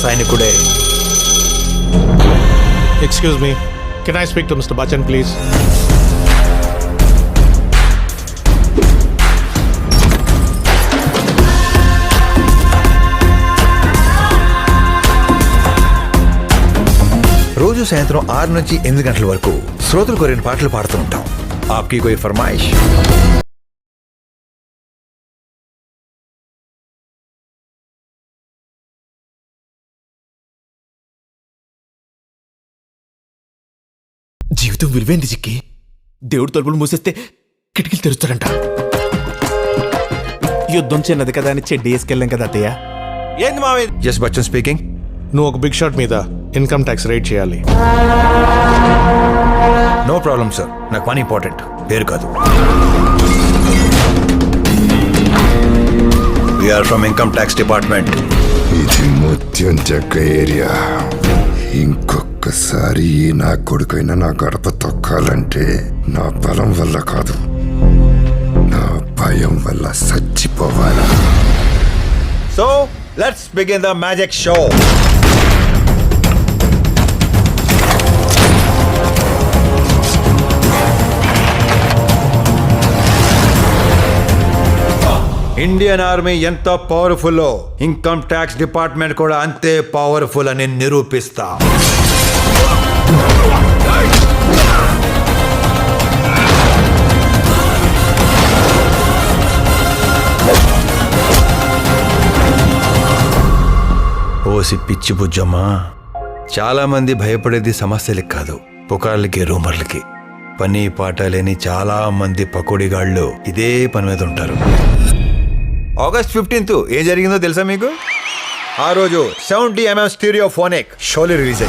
సైనికుడే. Excuse me. Can I speak to Mr. Bachchan, please? రోజు సాయంత్రం 6 నుంచి 8 గంటల వరకు శ్రోతలు కోరిన పాటలు పాడుతూ ఉంటాం. ఆప్కి కోయి ఫర్మాయిష్? జీవితం విలువైంది చిక్కి. దేవుడు తలుపులు మూసేస్తే కిటికీలు తెరుస్తాడంట. యుద్ధం చిన్నది కదా అని చెడ్డి వేసుకెళ్ళాం కదా అత్తయ్య. ఏంది మావి? Just Bachchan speaking. నువ్వు ఒక బిగ్ షాట్ మీద ఇన్కమ్ ట్యాక్స్ రేట్ చేయాలి. నో ప్రాబ్లం సార్, నాకు పని ఇంపార్టెంట్, పేరు కాదు. We are from income tax department. ఇది ముత్యం చెక్క ఏరియా. ఇంకొకసారి నా కొడుకైనా నా గడప తొక్కాలంటే నా బలం వల్ల కాదు, నా భయం వల్ల చచ్చిపోవాలా. So let's begin the magic show. Indian army ఎంత పవర్ఫుల్లో ఇన్కమ్ ట్యాక్స్ డిపార్ట్మెంట్ కూడా అంతే పవర్ఫుల్ అని నిరూపిస్తా. ఓసి పిచ్చి బుజ్జమ్మా, చాలా మంది భయపడేది సమస్యలకి కాదు, పుకార్లకి, రూమర్లకి. పని పాట లేని చాలా మంది పకోడీగాళ్ళు ఇదే పని మీద ఉంటారు. ఆగస్ట్ 15th ఏం జరిగిందో తెలుసా మీకు? ఆ రోజు 70mm స్టీరియోఫోనిక్ షోలు రిలీజ్ అయ్యింది.